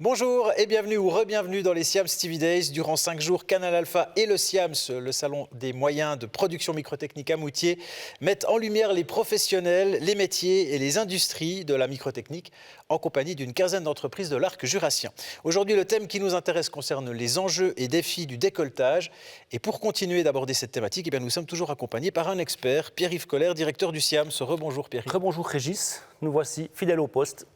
Bonjour et bienvenue ou re-bienvenue dans les Siams TV Days. Durant 5 jours, Canal Alpha et le Siams, le salon des moyens de production microtechnique à Moutier, mettent en lumière les professionnels, les métiers et les industries de la microtechnique en compagnie d'une quinzaine d'entreprises de l'arc jurassien. Aujourd'hui, le thème qui nous intéresse concerne les enjeux et défis du décolletage. Et pour continuer d'aborder cette thématique, nous sommes toujours accompagnés par un expert, Pierre-Yves Koller, directeur du Siams. Rebonjour Pierre-Yves. Rebonjour Régis, nous voici fidèles au poste.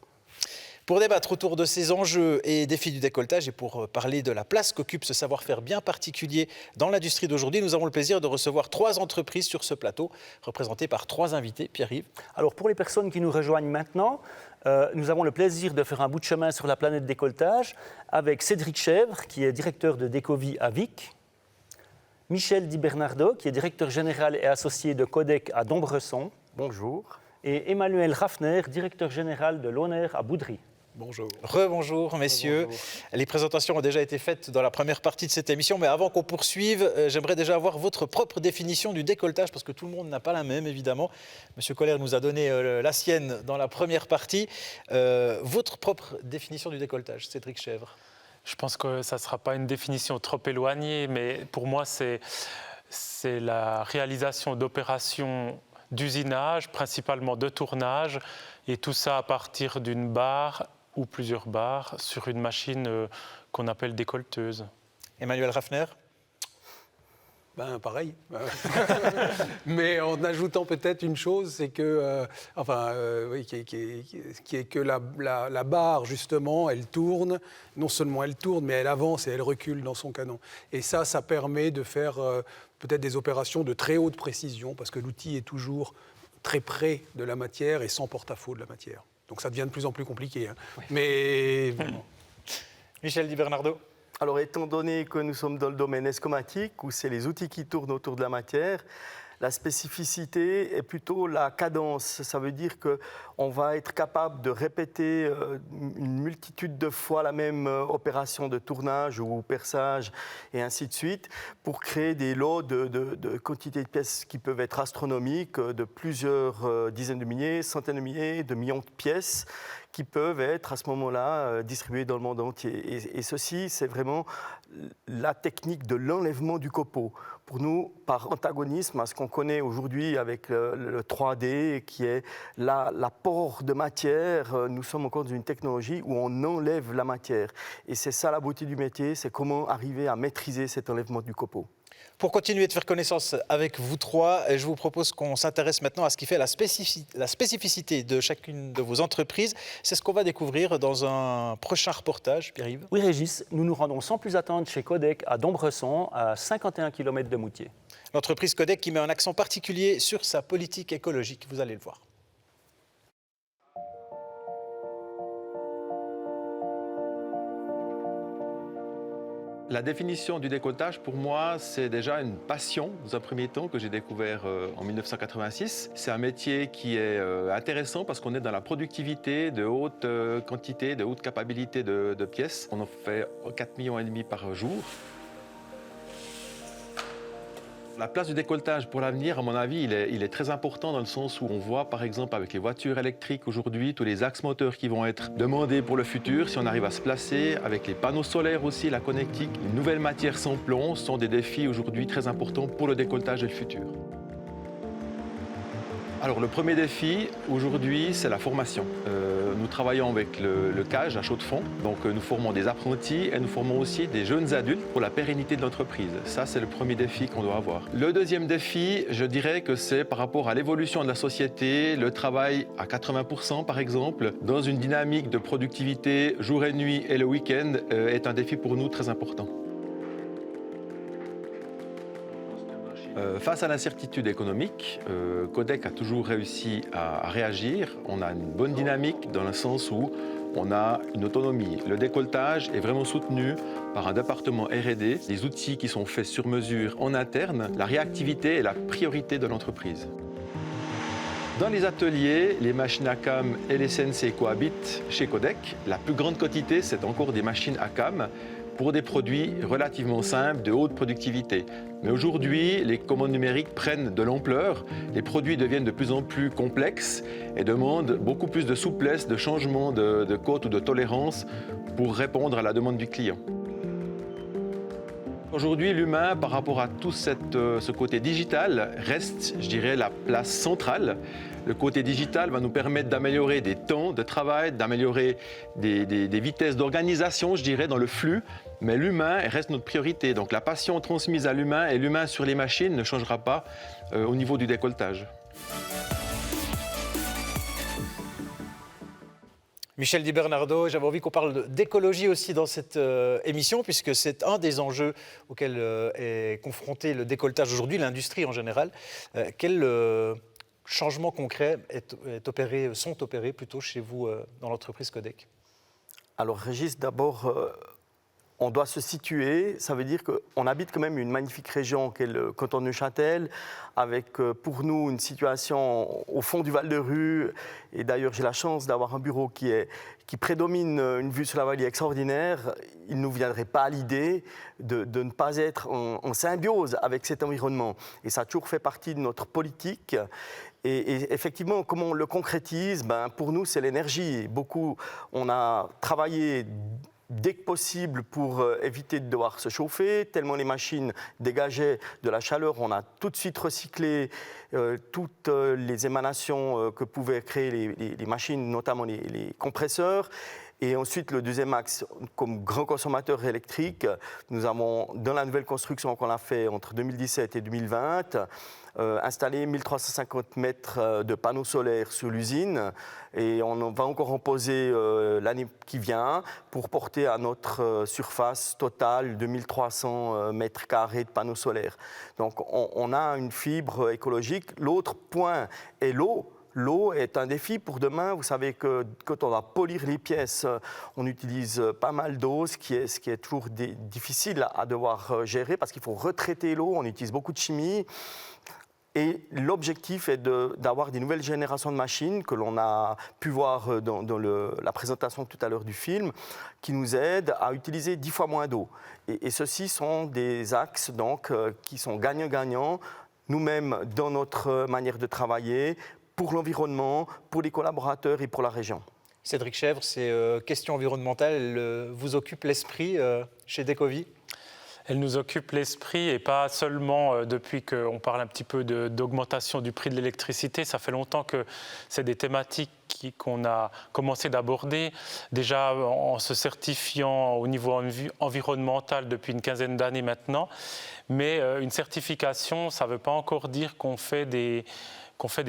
Pour débattre autour de ces enjeux et défis du décolletage et pour parler de la place qu'occupe ce savoir-faire bien particulier dans l'industrie d'aujourd'hui, nous avons le plaisir de recevoir 3 entreprises sur ce plateau, représentées par 3 invités. Pierre-Yves. Alors pour les personnes qui nous rejoignent maintenant, nous avons le plaisir de faire un bout de chemin sur la planète décolletage avec Cédric Chèvre, qui est directeur de Décovie à Vic, Michel Di Bernardo, qui est directeur général et associé de Codec à Dombresson. Bonjour. Et Emmanuel Raffner, directeur général de Loner à Boudry. Bonjour. Rebonjour messieurs. Rebonjour. Les présentations ont déjà été faites dans la première partie de cette émission, mais avant qu'on poursuive, j'aimerais déjà avoir votre propre définition du décolletage, parce que tout le monde n'a pas la même, évidemment. Monsieur Koller nous a donné la sienne dans la première partie. Votre propre définition du décolletage, Cédric Chèvre. Je pense que ça ne sera pas une définition trop éloignée, mais pour moi, c'est la réalisation d'opérations d'usinage, principalement de tournage, et tout ça à partir d'une barre ou plusieurs barres sur une machine qu'on appelle décolleteuse. Emmanuel Raffner. Pareil. Mais en ajoutant peut-être une chose, c'est que, qui est que la barre, justement, elle tourne. Non seulement elle tourne, mais elle avance et elle recule dans son canon. Et ça permet de faire peut-être des opérations de très haute précision, parce que l'outil est toujours très près de la matière et sans porte-à-faux de la matière. Donc ça devient de plus en plus compliqué. Oui. Mais... Michel Di Bernardo. Alors, étant donné que nous sommes dans le domaine escomatique, où c'est les outils qui tournent autour de la matière, la spécificité est plutôt la cadence. Ça veut dire qu'on va être capable de répéter une multitude de fois la même opération de tournage ou perçage et ainsi de suite pour créer des lots de quantités de pièces qui peuvent être astronomiques, de plusieurs dizaines de milliers, centaines de milliers, de millions de pièces qui peuvent être à ce moment-là distribuées dans le monde entier. Et ceci, c'est vraiment la technique de l'enlèvement du copeau. Pour nous, par antagonisme à ce qu'on connaît aujourd'hui avec le 3D, qui est l'apport de matière, nous sommes encore dans une technologie où on enlève la matière. Et c'est ça la beauté du métier, c'est comment arriver à maîtriser cet enlèvement du copeau. Pour continuer de faire connaissance avec vous 3, je vous propose qu'on s'intéresse maintenant à ce qui fait la spécificité de chacune de vos entreprises. C'est ce qu'on va découvrir dans un prochain reportage, Pierre-Yves. Oui Régis, nous nous rendons sans plus attendre chez Codec à Dombresson, à 51 km de Moutier. L'entreprise Codec qui met un accent particulier sur sa politique écologique, vous allez le voir. La définition du décolletage, pour moi, c'est déjà une passion, dans un premier temps, que j'ai découvert en 1986. C'est un métier qui est intéressant parce qu'on est dans la productivité de haute quantité, de haute capacité de pièces. On en fait 4,5 millions par jour. La place du décolletage pour l'avenir, à mon avis, il est très important dans le sens où on voit, par exemple, avec les voitures électriques aujourd'hui, tous les axes moteurs qui vont être demandés pour le futur. Si on arrive à se placer, avec les panneaux solaires aussi, la connectique, une nouvelle matière sans plomb sont des défis aujourd'hui très importants pour le décolletage et le futur. Alors le premier défi aujourd'hui, c'est la formation. Nous travaillons avec le CAGE à Chaux-de-Fonds, donc nous formons des apprentis et nous formons aussi des jeunes adultes pour la pérennité de l'entreprise. Ça, c'est le premier défi qu'on doit avoir. Le deuxième défi, je dirais que c'est par rapport à l'évolution de la société, le travail à 80% par exemple, dans une dynamique de productivité jour et nuit et le week-end est un défi pour nous très important. Face à l'incertitude économique, Codec a toujours réussi à réagir. On a une bonne dynamique dans le sens où on a une autonomie. Le décolletage est vraiment soutenu par un département R&D, des outils qui sont faits sur mesure en interne. La réactivité est la priorité de l'entreprise. Dans les ateliers, les machines ACAM et les CNC cohabitent chez Codec. La plus grande quantité, c'est encore des machines ACAM. pour des produits relativement simples, de haute productivité. Mais aujourd'hui, les commandes numériques prennent de l'ampleur, les produits deviennent de plus en plus complexes et demandent beaucoup plus de souplesse, de changement de cote ou de tolérance pour répondre à la demande du client. Aujourd'hui, l'humain, par rapport à tout ce côté digital, reste, je dirais, la place centrale. Le côté digital va nous permettre d'améliorer des temps de travail, d'améliorer des vitesses d'organisation, je dirais, dans le flux. Mais l'humain reste notre priorité. Donc la passion transmise à l'humain et l'humain sur les machines ne changera pas au niveau du décolletage. Michel Di Bernardo, j'avais envie qu'on parle d'écologie aussi dans cette émission, puisque c'est un des enjeux auxquels est confronté le décolletage aujourd'hui, l'industrie en général. Quels changements concrets sont opérés plutôt chez vous dans l'entreprise Codec? Alors Régis, d'abord, on doit se situer, ça veut dire qu'on habite quand même une magnifique région qu'est le canton de Neuchâtel, avec pour nous une situation au fond du Val de Rue. Et d'ailleurs, j'ai la chance d'avoir un bureau qui prédomine une vue sur la vallée extraordinaire. Il ne nous viendrait pas à l'idée de ne pas être en symbiose avec cet environnement. Et ça a toujours fait partie de notre politique. Et effectivement, comment on le concrétise? Pour nous, c'est l'énergie. On a travaillé dès que possible pour éviter de devoir se chauffer, tellement les machines dégageaient de la chaleur. On a tout de suite recyclé toutes les émanations que pouvaient créer les machines, notamment les compresseurs. Et ensuite, le deuxième axe, comme grand consommateur électrique, nous avons, dans la nouvelle construction qu'on a fait entre 2017 et 2020, installé 1350 mètres de panneaux solaires sur l'usine. Et on va encore en poser l'année qui vient pour porter à notre surface totale 2300 mètres carrés de panneaux solaires. Donc on a une fibre écologique. L'autre point est l'eau. L'eau est un défi pour demain. Vous savez que quand on va polir les pièces, on utilise pas mal d'eau, ce qui est toujours difficile à devoir gérer parce qu'il faut retraiter l'eau, on utilise beaucoup de chimie. Et l'objectif est d'avoir des nouvelles générations de machines que l'on a pu voir dans la présentation tout à l'heure du film, qui nous aident à utiliser 10 fois moins d'eau. Et ceux-ci sont des axes donc, qui sont gagnants-gagnants, nous-mêmes dans notre manière de travailler, pour l'environnement, pour les collaborateurs et pour la région. Cédric Chèvre, ces questions environnementales, elles vous occupent l'esprit chez Decovi? Elle nous occupe l'esprit et pas seulement depuis qu'on parle un petit peu d'augmentation du prix de l'électricité. Ça fait longtemps que c'est des thématiques qu'on a commencé d'aborder, déjà en se certifiant au niveau environnemental depuis une quinzaine d'années maintenant. Mais une certification, ça ne veut pas encore dire qu'on fait des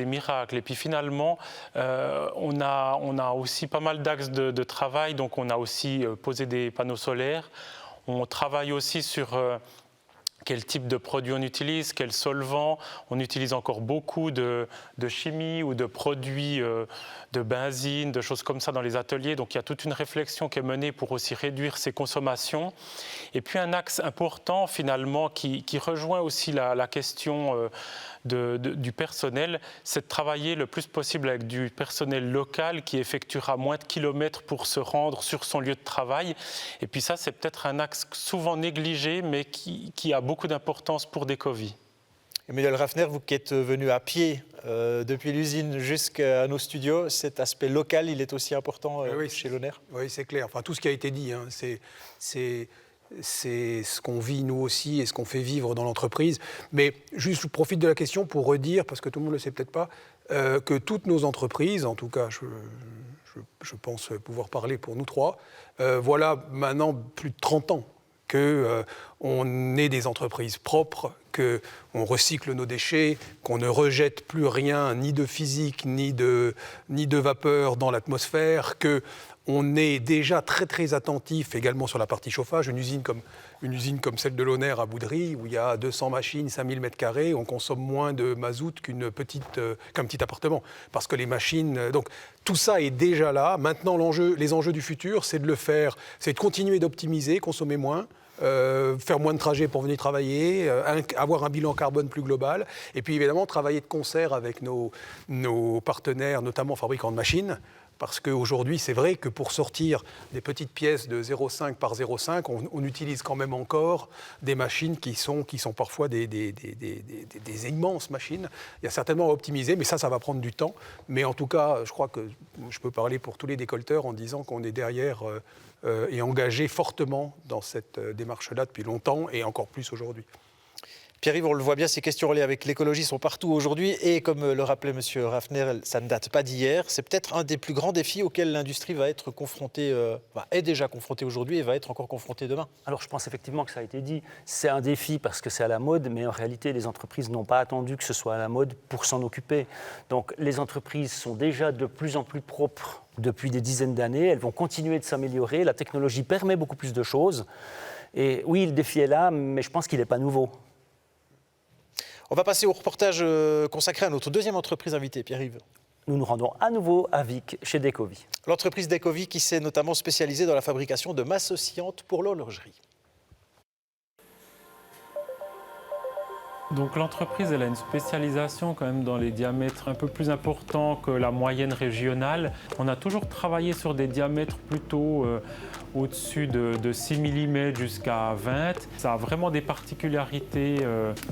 miracles. Et puis finalement, on a aussi pas mal d'axes de travail. Donc on a aussi posé des panneaux solaires. On travaille aussi sur quel type de produits on utilise, quels solvants. On utilise encore beaucoup de chimie ou de produits de benzine, de choses comme ça dans les ateliers. Donc il y a toute une réflexion qui est menée pour aussi réduire ces consommations. Et puis un axe important finalement qui rejoint aussi la question du personnel, c'est de travailler le plus possible avec du personnel local qui effectuera moins de kilomètres pour se rendre sur son lieu de travail. Et puis ça, c'est peut-être un axe souvent négligé, mais qui a beaucoup d'importance pour Decovi. Emmanuel Raffner, vous qui êtes venu à pied depuis l'usine jusqu'à nos studios, cet aspect local, il est aussi important chez Lohner? Oui, c'est clair. Enfin, tout ce qui a été dit, hein, c'est ce qu'on vit nous aussi et ce qu'on fait vivre dans l'entreprise. Mais juste, je profite de la question pour redire, parce que tout le monde ne le sait peut-être pas, que toutes nos entreprises, en tout cas, je pense pouvoir parler pour nous trois, voilà maintenant plus de 30 ans qu'on est des entreprises propres, qu'on recycle nos déchets, qu'on ne rejette plus rien, ni de physique, ni de vapeur dans l'atmosphère, qu'on est déjà très très attentif également sur la partie chauffage. Une usine comme celle de Lohner à Boudry, où il y a 200 machines, 5000 m², on consomme moins de mazout qu'un petit appartement. Parce que les machines... Donc tout ça est déjà là. Maintenant, les enjeux du futur, c'est de le faire, c'est de continuer d'optimiser, consommer moins, faire moins de trajets pour venir travailler, avoir un bilan carbone plus global, et puis évidemment travailler de concert avec nos partenaires, notamment fabricants de machines, Parce qu'aujourd'hui, c'est vrai que pour sortir des petites pièces de 0,5 par 0,5, on utilise quand même encore des machines qui sont parfois des immenses machines. Il y a certainement à optimiser, mais ça va prendre du temps. Mais en tout cas, je crois que je peux parler pour tous les décolleteurs en disant qu'on est derrière et engagé fortement dans cette démarche-là depuis longtemps et encore plus aujourd'hui. Pierre-Yves, on le voit bien, ces questions reliées avec l'écologie sont partout aujourd'hui et comme le rappelait M. Raffner, ça ne date pas d'hier. C'est peut-être un des plus grands défis auxquels l'industrie va être confrontée, est déjà confrontée aujourd'hui et va être encore confrontée demain. Alors je pense effectivement que ça a été dit, c'est un défi parce que c'est à la mode, mais en réalité les entreprises n'ont pas attendu que ce soit à la mode pour s'en occuper. Donc les entreprises sont déjà de plus en plus propres depuis des dizaines d'années, elles vont continuer de s'améliorer, la technologie permet beaucoup plus de choses. Et oui, le défi est là, mais je pense qu'il n'est pas nouveau. On va passer au reportage consacré à notre deuxième entreprise invitée, Pierre-Yves. Nous nous rendons à nouveau à Vic, chez Decovi. L'entreprise Decovi qui s'est notamment spécialisée dans la fabrication de masses oscillantes pour l'horlogerie. Donc l'entreprise, elle a une spécialisation quand même dans les diamètres un peu plus importants que la moyenne régionale. On a toujours travaillé sur des diamètres plutôt au-dessus de 6 mm jusqu'à 20. Ça a vraiment des particularités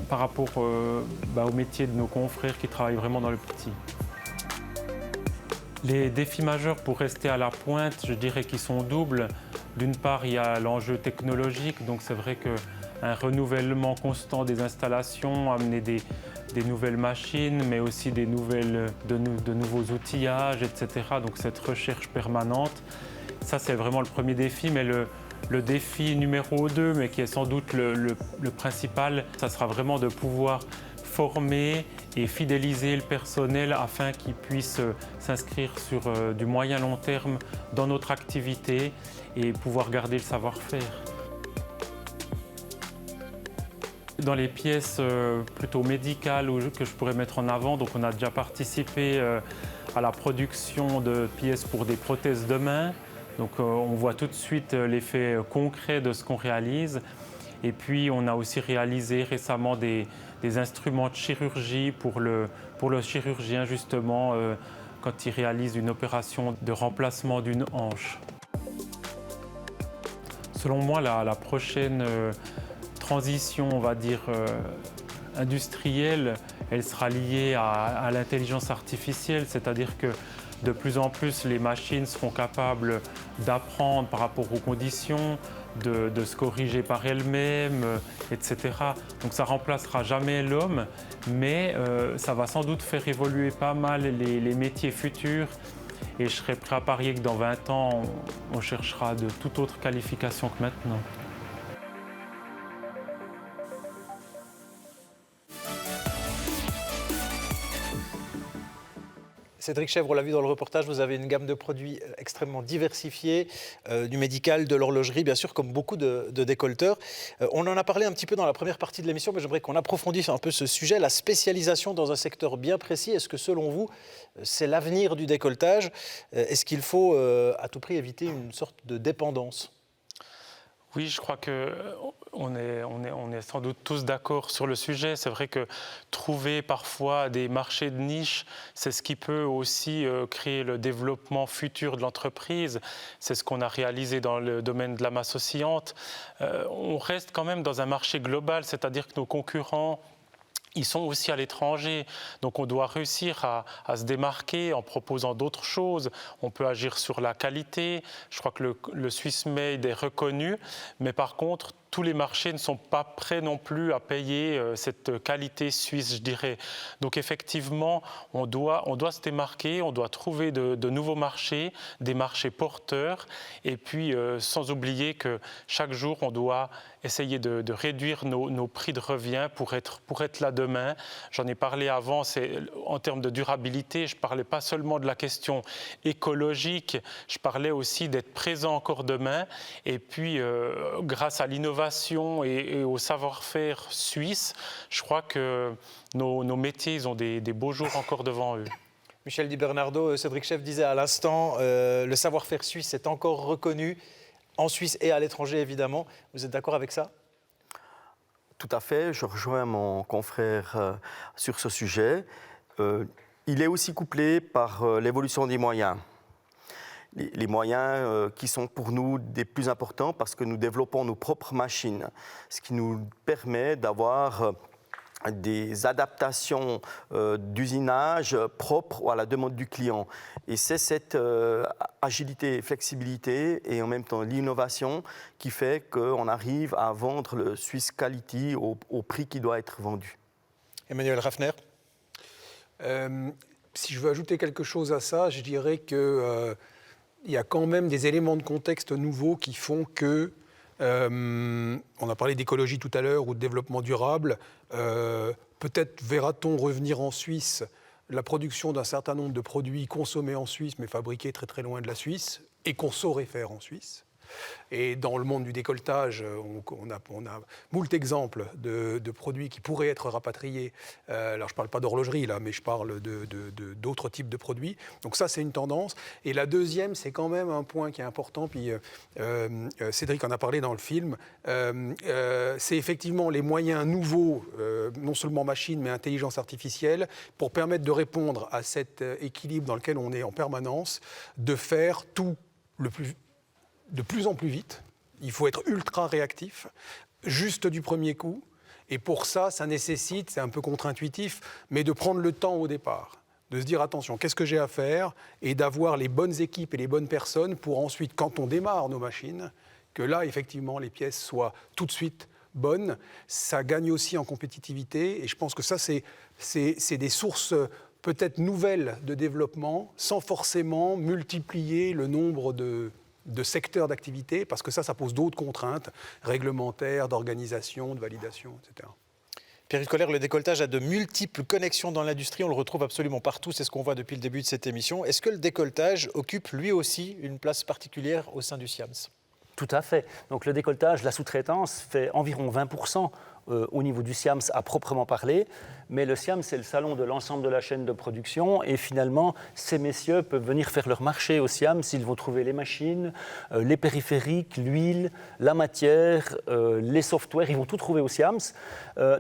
par rapport au métier de nos confrères qui travaillent vraiment dans le petit. Les défis majeurs pour rester à la pointe, je dirais qu'ils sont doubles. D'une part, il y a l'enjeu technologique, donc c'est vrai qu'un renouvellement constant des installations, amener des nouvelles machines, mais aussi de nouveaux outillages, etc. Donc cette recherche permanente, ça c'est vraiment le premier défi, mais le défi numéro 2, mais qui est sans doute le principal, ça sera vraiment de pouvoir former et fidéliser le personnel afin qu'il puisse s'inscrire sur du moyen long terme dans notre activité et pouvoir garder le savoir-faire. Dans les pièces plutôt médicales que je pourrais mettre en avant, donc on a déjà participé à la production de pièces pour des prothèses de main. Donc on voit tout de suite l'effet concret de ce qu'on réalise. Et puis on a aussi réalisé récemment des instruments de chirurgie pour le chirurgien justement quand il réalise une opération de remplacement d'une hanche. Selon moi, la prochaine transition, on va dire, industrielle, elle sera liée à l'intelligence artificielle, c'est-à-dire que de plus en plus, les machines seront capables d'apprendre par rapport aux conditions, de se corriger par elles-mêmes, etc. Donc ça ne remplacera jamais l'homme, mais ça va sans doute faire évoluer pas mal les métiers futurs. Et je serais prêt à parier que dans 20 ans, on cherchera de toute autre qualification que maintenant. Cédric Chèvre, on l'a vu dans le reportage, vous avez une gamme de produits extrêmement diversifiée, du médical, de l'horlogerie, bien sûr, comme beaucoup de décolleteurs. On en a parlé un petit peu dans la première partie de l'émission, mais j'aimerais qu'on approfondisse un peu ce sujet, la spécialisation dans un secteur bien précis. Est-ce que, selon vous, c'est l'avenir du décolletage? Est-ce qu'il faut à tout prix éviter une sorte de dépendance? Oui, je crois qu'on est sans doute tous d'accord sur le sujet. C'est vrai que trouver parfois des marchés de niche, c'est ce qui peut aussi créer le développement futur de l'entreprise. C'est ce qu'on a réalisé dans le domaine de la masse oscillante. On reste quand même dans un marché global, c'est-à-dire que nos concurrents, ils sont aussi à l'étranger, donc on doit réussir à se démarquer en proposant d'autres choses. On peut agir sur la qualité. Je crois que le Swiss Made est reconnu, mais par contre, tous les marchés ne sont pas prêts non plus à payer cette qualité suisse, je dirais. Donc effectivement, on doit se démarquer, on doit trouver de nouveaux marchés, des marchés porteurs, et puis sans oublier que chaque jour, on doit essayer de réduire nos prix de revient pour être là demain. J'en ai parlé avant, en termes de durabilité, je ne parlais pas seulement de la question écologique, je parlais aussi d'être présent encore demain, et puis grâce à l'innovation et au savoir-faire suisse, je crois que nos métiers, ils ont des beaux jours encore devant eux. Michel Di Bernardo, Cédric Chèvre disait à l'instant, le savoir-faire suisse est encore reconnu en Suisse et à l'étranger, évidemment. Vous êtes d'accord avec ça? Tout à fait, je rejoins mon confrère sur ce sujet. Il est aussi couplé par l'évolution des moyens. les moyens qui sont pour nous des plus importants parce que nous développons nos propres machines, ce qui nous permet d'avoir des adaptations d'usinage propres à la demande du client. Et c'est cette agilité, flexibilité et en même temps l'innovation qui fait qu'on arrive à vendre le Swiss Quality au prix qui doit être vendu. Emmanuel Raffner. Si je veux ajouter quelque chose à ça, je dirais qu'il y a quand même des éléments de contexte nouveaux qui font que, on a parlé d'écologie tout à l'heure ou de développement durable, peut-être verra-t-on revenir en Suisse la production d'un certain nombre de produits consommés en Suisse mais fabriqués très très loin de la Suisse et qu'on saurait faire en Suisse. Et dans le monde du décolletage, on a moult exemples de produits qui pourraient être rapatriés. Alors je ne parle pas d'horlogerie là, mais je parle d'autres types de produits. Donc ça, c'est une tendance. Et la deuxième, c'est quand même un point qui est important, puis Cédric en a parlé dans le film, c'est effectivement les moyens nouveaux, non seulement machines, mais intelligence artificielle, pour permettre de répondre à cet équilibre dans lequel on est en permanence, de faire tout de plus en plus vite. Il faut être ultra réactif, juste du premier coup. Et pour ça, ça nécessite, c'est un peu contre-intuitif, mais de prendre le temps au départ, de se dire attention, qu'est-ce que j'ai à faire, et d'avoir les bonnes équipes et les bonnes personnes pour ensuite, quand on démarre nos machines, que là, effectivement, les pièces soient tout de suite bonnes. Ça gagne aussi en compétitivité, et je pense que ça, c'est des sources peut-être nouvelles de développement, sans forcément multiplier le nombre de secteurs d'activité, parce que ça pose d'autres contraintes réglementaires, d'organisation, de validation, etc. Pierre-Yves Koller, le décolletage a de multiples connexions dans l'industrie, on le retrouve absolument partout, c'est ce qu'on voit depuis le début de cette émission. Est-ce que le décolletage occupe lui aussi une place particulière au sein du SIAMS ? Tout à fait. Donc le décolletage, la sous-traitance fait environ 20% au niveau du SIAMS à proprement parler, mais le SIAMS, c'est le salon de l'ensemble de la chaîne de production, et finalement, ces messieurs peuvent venir faire leur marché au SIAMS, ils vont trouver les machines, les périphériques, l'huile, la matière, les softwares, ils vont tout trouver au SIAMS.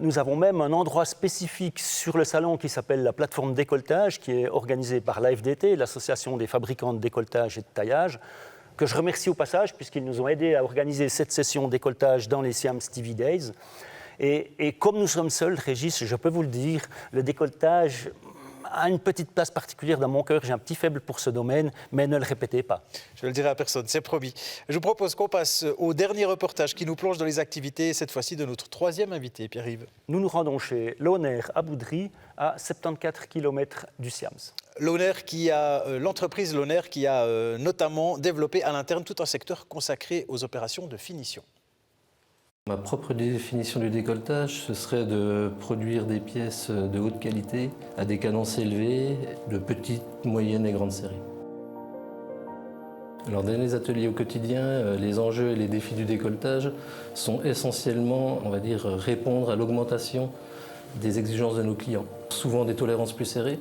Nous avons même un endroit spécifique sur le salon qui s'appelle la plateforme décolletage, qui est organisée par l'AFDT, l'Association des fabricants de décolletage et de taillage, que je remercie au passage, puisqu'ils nous ont aidés à organiser cette session décolletage dans les SIAMS TV Days. Et comme nous sommes seuls, Régis, je peux vous le dire, le décolletage a une petite place particulière dans mon cœur. J'ai un petit faible pour ce domaine, mais ne le répétez pas. Je ne le dirai à personne, c'est promis. Je vous propose qu'on passe au dernier reportage qui nous plonge dans les activités, cette fois-ci de notre troisième invité, Pierre-Yves. Nous nous rendons chez Lohner à Boudry, à 74 km du SIAMS. L'entreprise Lohner qui a notamment développé à l'interne tout un secteur consacré aux opérations de finition. Ma propre définition du décolletage, ce serait de produire des pièces de haute qualité à des cadences élevées, de petites, moyennes et grandes séries. Alors dans les ateliers au quotidien, les enjeux et les défis du décolletage sont essentiellement, on va dire, répondre à l'augmentation des exigences de nos clients. Souvent des tolérances plus serrées,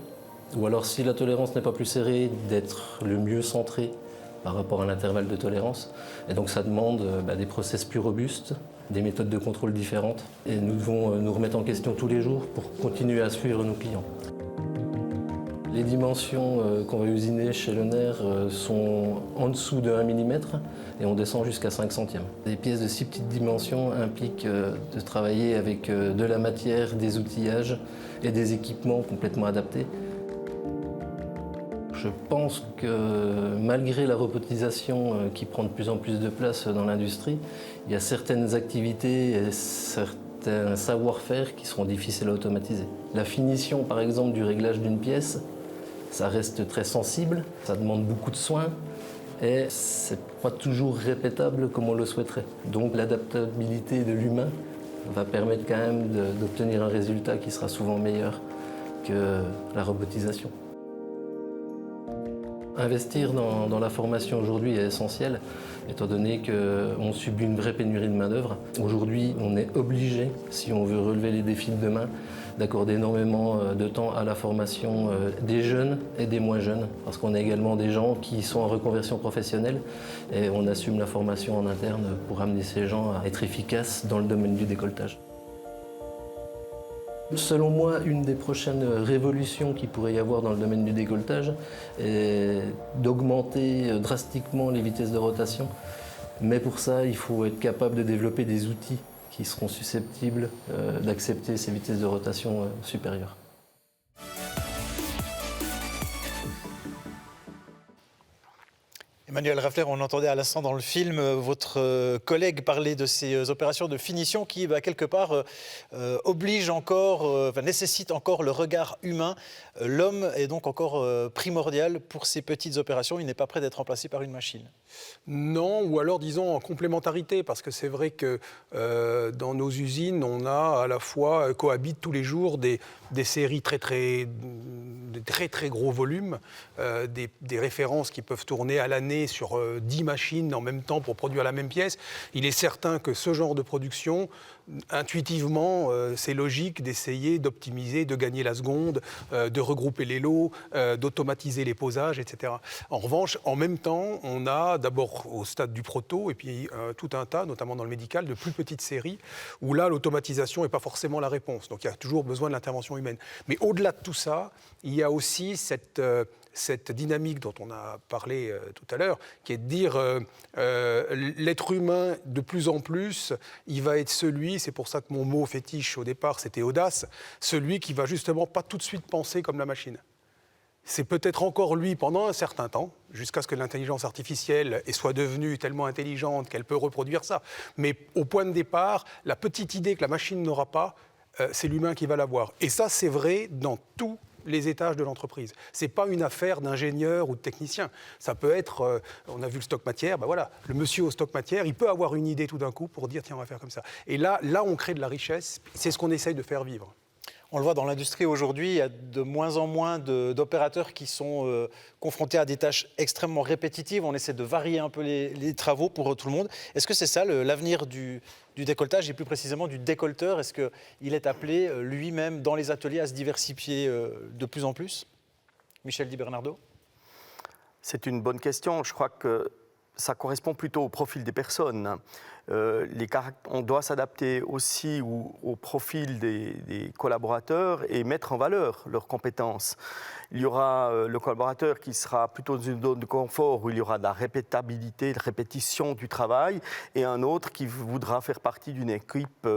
ou alors si la tolérance n'est pas plus serrée, d'être le mieux centré par rapport à l'intervalle de tolérance. Et donc ça demande des process plus robustes, des méthodes de contrôle différentes. Et nous devons nous remettre en question tous les jours pour continuer à suivre nos clients. Les dimensions qu'on va usiner chez Lohner sont en dessous de 1 mm et on descend jusqu'à 5 centièmes. Des pièces de si petites dimensions impliquent de travailler avec de la matière, des outillages et des équipements complètement adaptés. Je pense que malgré la robotisation qui prend de plus en plus de place dans l'industrie, il y a certaines activités et certains savoir-faire qui seront difficiles à automatiser. La finition, par exemple, du réglage d'une pièce, ça reste très sensible, ça demande beaucoup de soins et c'est pas toujours répétable comme on le souhaiterait. Donc l'adaptabilité de l'humain va permettre quand même d'obtenir un résultat qui sera souvent meilleur que la robotisation. Investir dans la formation aujourd'hui est essentiel, étant donné qu'on subit une vraie pénurie de main-d'œuvre. Aujourd'hui, on est obligé, si on veut relever les défis de demain, d'accorder énormément de temps à la formation des jeunes et des moins jeunes, parce qu'on a également des gens qui sont en reconversion professionnelle et on assume la formation en interne pour amener ces gens à être efficaces dans le domaine du décolletage. Selon moi, une des prochaines révolutions qu'il pourrait y avoir dans le domaine du décolletage est d'augmenter drastiquement les vitesses de rotation. Mais pour ça, il faut être capable de développer des outils qui seront susceptibles d'accepter ces vitesses de rotation supérieures. Emmanuel Raffler, on entendait à l'instant dans le film votre collègue parler de ces opérations de finition qui, quelque part, obligent encore, nécessitent encore le regard humain. L'homme est donc encore primordial pour ces petites opérations. Il n'est pas prêt d'être remplacé par une machine. Non, ou alors disons en complémentarité, parce que c'est vrai que dans nos usines, on a à la fois cohabitent tous les jours des séries très gros volumes, des références qui peuvent tourner à l'année sur 10 machines en même temps pour produire la même pièce. Il est certain que ce genre de production, intuitivement, c'est logique d'essayer d'optimiser, de gagner la seconde, de regrouper les lots, d'automatiser les posages, etc. En revanche, en même temps, on a d'abord au stade du proto et puis tout un tas, notamment dans le médical, de plus petites séries où là, l'automatisation n'est pas forcément la réponse. Donc il y a toujours besoin de l'intervention humaine. Mais au-delà de tout ça, il y a aussi cette dynamique dont on a parlé tout à l'heure, qui est de dire l'être humain, de plus en plus, il va être celui, c'est pour ça que mon mot fétiche au départ, c'était audace, celui qui va justement pas tout de suite penser comme la machine. C'est peut-être encore lui pendant un certain temps, jusqu'à ce que l'intelligence artificielle soit devenue tellement intelligente qu'elle peut reproduire ça. Mais au point de départ, la petite idée que la machine n'aura pas, c'est l'humain qui va l'avoir. Et ça, c'est vrai dans tous les étages de l'entreprise. Ce n'est pas une affaire d'ingénieur ou de technicien. Ça peut être, on a vu le stock matière, voilà, le monsieur au stock matière, il peut avoir une idée tout d'un coup pour dire, tiens, on va faire comme ça. Et là, on crée de la richesse, c'est ce qu'on essaye de faire vivre. On le voit dans l'industrie aujourd'hui, il y a de moins en moins d'opérateurs qui sont confrontés à des tâches extrêmement répétitives. On essaie de varier un peu les travaux pour tout le monde. Est-ce que c'est ça l'avenir du décolletage et plus précisément du décolleteur? Est-ce qu'il est appelé lui-même dans les ateliers à se diversifier de plus en plus? Michel Di Bernardo? C'est une bonne question. Je crois que ça correspond plutôt au profil des personnes. On doit s'adapter aussi au profil des collaborateurs et mettre en valeur leurs compétences. Il y aura le collaborateur qui sera plutôt dans une zone de confort où il y aura de la répétabilité, de répétition du travail, et un autre qui voudra faire partie d'une équipe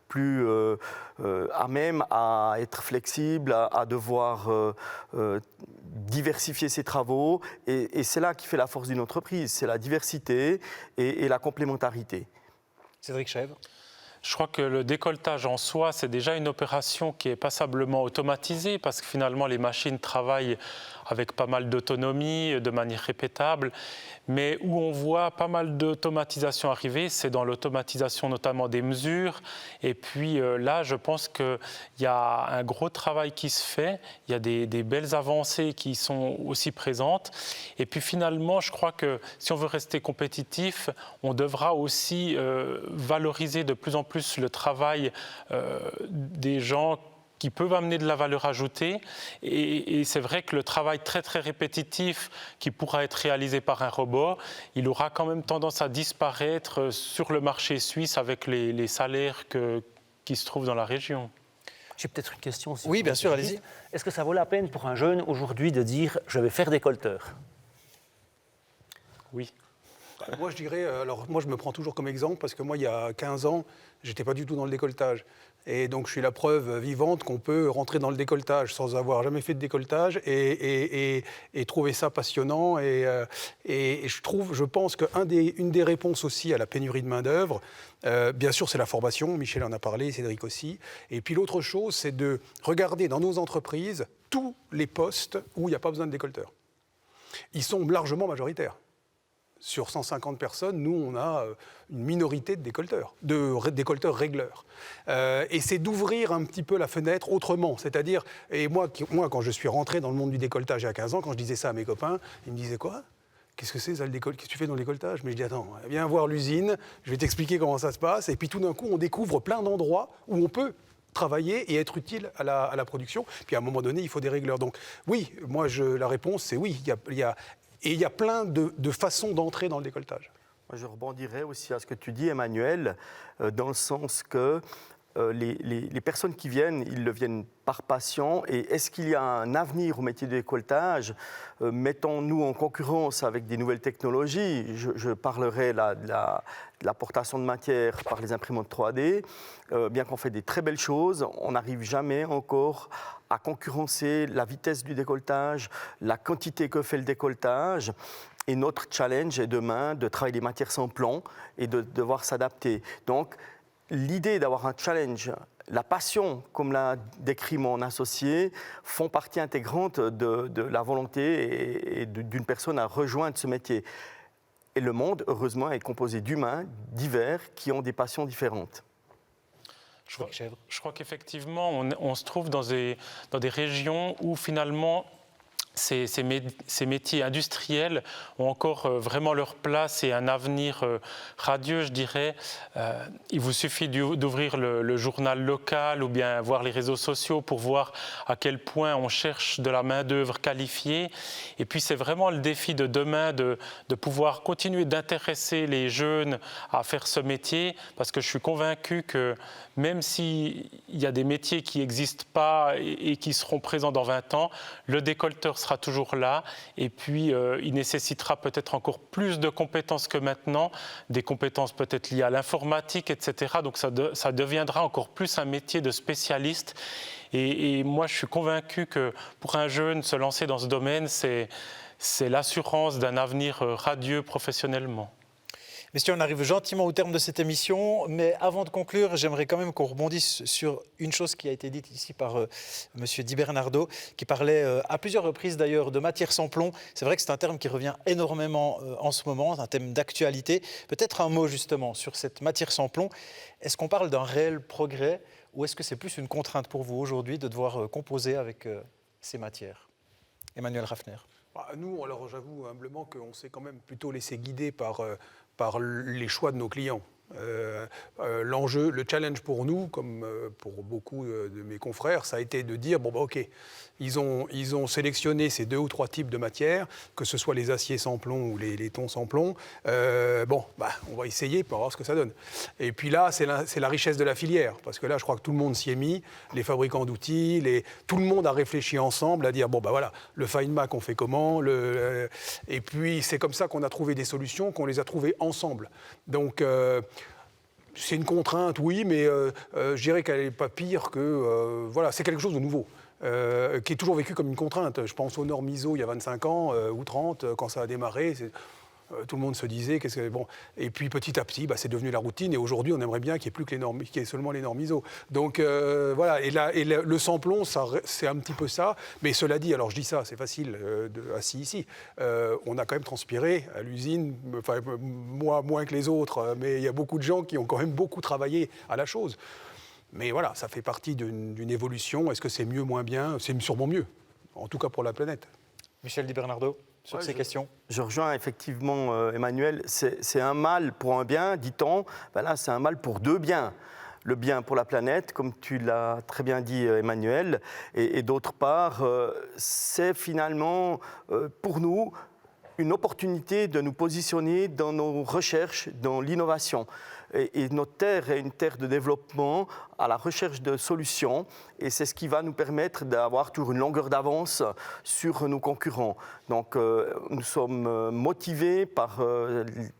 plus à même à être flexible, à devoir diversifier ses travaux. Et c'est là qui fait la force d'une entreprise, c'est la diversité et la complémentarité. Cédric Chèvre? Je crois que le décolletage en soi, c'est déjà une opération qui est passablement automatisée parce que finalement, les machines travaillent avec pas mal d'autonomie, de manière répétable. Mais où on voit pas mal d'automatisation arriver, c'est dans l'automatisation notamment des mesures. Et puis là, je pense qu'il y a un gros travail qui se fait. Il y a des belles avancées qui sont aussi présentes. Et puis finalement, je crois que si on veut rester compétitif, on devra aussi valoriser de plus en plus le travail des gens qui peuvent amener de la valeur ajoutée. Et c'est vrai que le travail très très répétitif qui pourra être réalisé par un robot, il aura quand même tendance à disparaître sur le marché suisse avec les salaires qui se trouvent dans la région. J'ai peut-être une question. Si oui, bien sûr, allez-y. Est-ce que ça vaut la peine pour un jeune aujourd'hui de dire « je vais faire décolleteur » ? Oui. Moi, je dirais, moi, je me prends toujours comme exemple parce que moi, il y a 15 ans, je n'étais pas du tout dans le décolletage. Et donc, je suis la preuve vivante qu'on peut rentrer dans le décolletage sans avoir jamais fait de décolletage et trouver ça passionnant. Et je pense qu'une des réponses aussi à la pénurie de main-d'œuvre, bien sûr, c'est la formation. Michel en a parlé, Cédric aussi. Et puis, l'autre chose, c'est de regarder dans nos entreprises tous les postes où il n'y a pas besoin de décolleteur. Ils sont largement majoritaires. Sur 150 personnes, nous, on a une minorité de décolleteurs régleurs. Et c'est d'ouvrir un petit peu la fenêtre autrement. C'est-à-dire, et moi, quand je suis rentré dans le monde du décolletage il y a 15 ans, quand je disais ça à mes copains, ils me disaient quoi ? Qu'est-ce que c'est ça, qu'est-ce que tu fais dans le décolletage ? Mais je dis, attends, viens voir l'usine, je vais t'expliquer comment ça se passe. Et puis tout d'un coup, on découvre plein d'endroits où on peut travailler et être utile à la production. Puis à un moment donné, il faut des régleurs. Donc oui, moi, la réponse, c'est oui. Et il y a plein de façons d'entrer dans le décolletage. Je rebondirais aussi à ce que tu dis, Emmanuel, dans le sens que les personnes qui viennent, ils le viennent par passion. Et est-ce qu'il y a un avenir au métier du décolletage? Mettons-nous en concurrence avec des nouvelles technologies. Je parlerai de l'apportation de matière par les imprimantes 3D. Bien qu'on fait des très belles choses, on n'arrive jamais encore à concurrencer la vitesse du décolletage, la quantité que fait le décolletage. Et notre challenge est demain de travailler des matières sans plomb et de devoir s'adapter. Donc, l'idée d'avoir un challenge, la passion, comme l'a décrit mon associé, font partie intégrante de la volonté et d'une personne à rejoindre ce métier. Et le monde, heureusement, est composé d'humains divers qui ont des passions différentes. Je crois qu'effectivement, on se trouve dans des régions où finalement ces métiers industriels ont encore vraiment leur place et un avenir radieux, je dirais. Il vous suffit d'ouvrir le journal local ou bien voir les réseaux sociaux pour voir à quel point on cherche de la main-d'œuvre qualifiée. Et puis c'est vraiment le défi de demain de pouvoir continuer d'intéresser les jeunes à faire ce métier, parce que je suis convaincu que même s'il y a des métiers qui n'existent pas et qui seront présents dans 20 ans, le décolleteur sera toujours là, et puis il nécessitera peut-être encore plus de compétences que maintenant, des compétences peut-être liées à l'informatique, etc. Donc ça deviendra encore plus un métier de spécialiste. Et moi, je suis convaincu que pour un jeune, se lancer dans ce domaine, c'est l'assurance d'un avenir radieux professionnellement. Messieurs, on arrive gentiment au terme de cette émission, mais avant de conclure, j'aimerais quand même qu'on rebondisse sur une chose qui a été dite ici par M. Di Bernardo, qui parlait à plusieurs reprises d'ailleurs de matière sans plomb. C'est vrai que c'est un terme qui revient énormément en ce moment, un thème d'actualité. Peut-être un mot justement sur cette matière sans plomb. Est-ce qu'on parle d'un réel progrès ou est-ce que c'est plus une contrainte pour vous aujourd'hui de devoir composer avec ces matières? Emmanuel Raffner. Nous, alors j'avoue humblement qu'on s'est quand même plutôt laissé guider par les choix de nos clients. L'enjeu, le challenge pour nous, comme pour beaucoup de mes confrères, ça a été de dire, ok, ils ont sélectionné ces 2 ou 3 types de matières, que ce soit les aciers sans plomb ou les tons sans plomb. On va essayer pour voir ce que ça donne. Et puis là, c'est la richesse de la filière, parce que là, je crois que tout le monde s'y est mis, les fabricants d'outils, tout le monde a réfléchi ensemble à dire, voilà, le FineMac, on fait comment, et puis c'est comme ça qu'on a trouvé des solutions, qu'on les a trouvées ensemble. Donc, c'est une contrainte, oui, mais je dirais qu'elle n'est pas pire que... c'est quelque chose de nouveau, qui est toujours vécu comme une contrainte. Je pense aux normes ISO il y a 25 ans, ou 30, quand ça a démarré. Tout le monde se disait... Et puis petit à petit, c'est devenu la routine. Et aujourd'hui, on aimerait bien qu'il n'y ait plus que les normes, qu'il y ait seulement les normes ISO. Donc voilà, et le sans-plomb, c'est un petit peu ça. Mais cela dit, alors je dis ça, c'est facile, assis ici. On a quand même transpiré à l'usine, moi moins que les autres, mais il y a beaucoup de gens qui ont quand même beaucoup travaillé à la chose. Mais voilà, ça fait partie d'une évolution. Est-ce que c'est mieux, moins bien? C'est sûrement mieux, en tout cas pour la planète. Michel Di Bernardo, sur ces questions. Je rejoins effectivement Emmanuel. C'est un mal pour un bien, dit-on. Là, c'est un mal pour 2 biens. Le bien pour la planète, comme tu l'as très bien dit, Emmanuel. Et d'autre part, c'est finalement, pour nous, une opportunité de nous positionner dans nos recherches, dans l'innovation. Et notre terre est une terre de développement à la recherche de solutions, et c'est ce qui va nous permettre d'avoir toujours une longueur d'avance sur nos concurrents. Donc nous sommes motivés par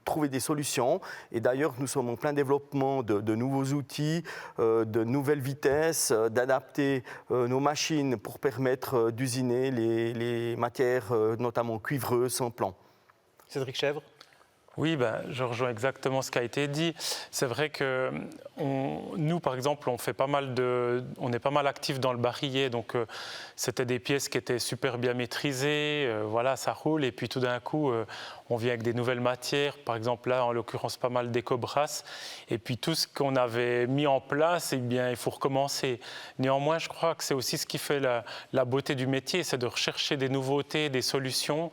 trouver des solutions, et d'ailleurs nous sommes en plein développement de nouveaux outils, de nouvelles vitesses, d'adapter nos machines pour permettre d'usiner les matières notamment cuivreuses sans plomb. Cédric Chèvre. Oui, je rejoins exactement ce qui a été dit. C'est vrai que nous, par exemple, on est pas mal actifs dans le barillet, donc c'était des pièces qui étaient super bien maîtrisées, ça roule, et puis tout d'un coup, on vient avec des nouvelles matières, par exemple là, en l'occurrence, pas mal d'Ecobras, et puis tout ce qu'on avait mis en place, il faut recommencer. Néanmoins, je crois que c'est aussi ce qui fait la beauté du métier, c'est de rechercher des nouveautés, des solutions,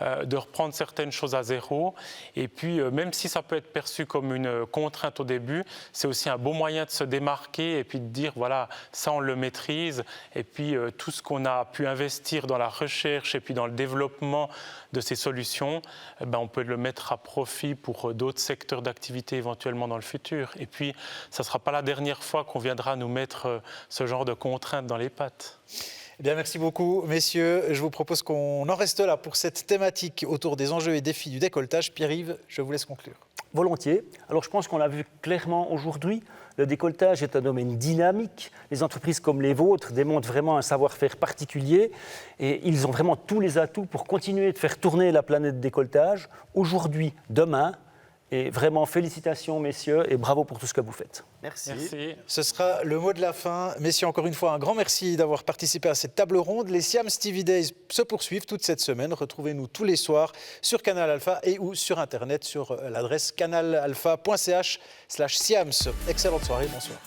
de reprendre certaines choses à zéro. Et puis, même si ça peut être perçu comme une contrainte au début, c'est aussi un bon moyen de se démarquer et puis de dire, voilà, ça on le maîtrise. Et puis, tout ce qu'on a pu investir dans la recherche et puis dans le développement de ces solutions, on peut le mettre à profit pour d'autres secteurs d'activité éventuellement dans le futur. Et puis, ça ne sera pas la dernière fois qu'on viendra nous mettre ce genre de contraintes dans les pattes. Eh bien, merci beaucoup, messieurs. Je vous propose qu'on en reste là pour cette thématique autour des enjeux et défis du décolletage. Pierre-Yves, je vous laisse conclure. Volontiers. Alors je pense qu'on l'a vu clairement aujourd'hui, le décolletage est un domaine dynamique. Les entreprises comme les vôtres démontrent vraiment un savoir-faire particulier et ils ont vraiment tous les atouts pour continuer de faire tourner la planète décolletage aujourd'hui, demain. Et vraiment, félicitations, messieurs, et bravo pour tout ce que vous faites. Merci. Merci. Ce sera le mot de la fin. Messieurs, encore une fois, un grand merci d'avoir participé à cette table ronde. Les Siam Stevie Days se poursuivent toute cette semaine. Retrouvez-nous tous les soirs sur Canal Alpha et ou sur Internet sur l'adresse canalalpha.ch/Siams. Excellente soirée, bonsoir.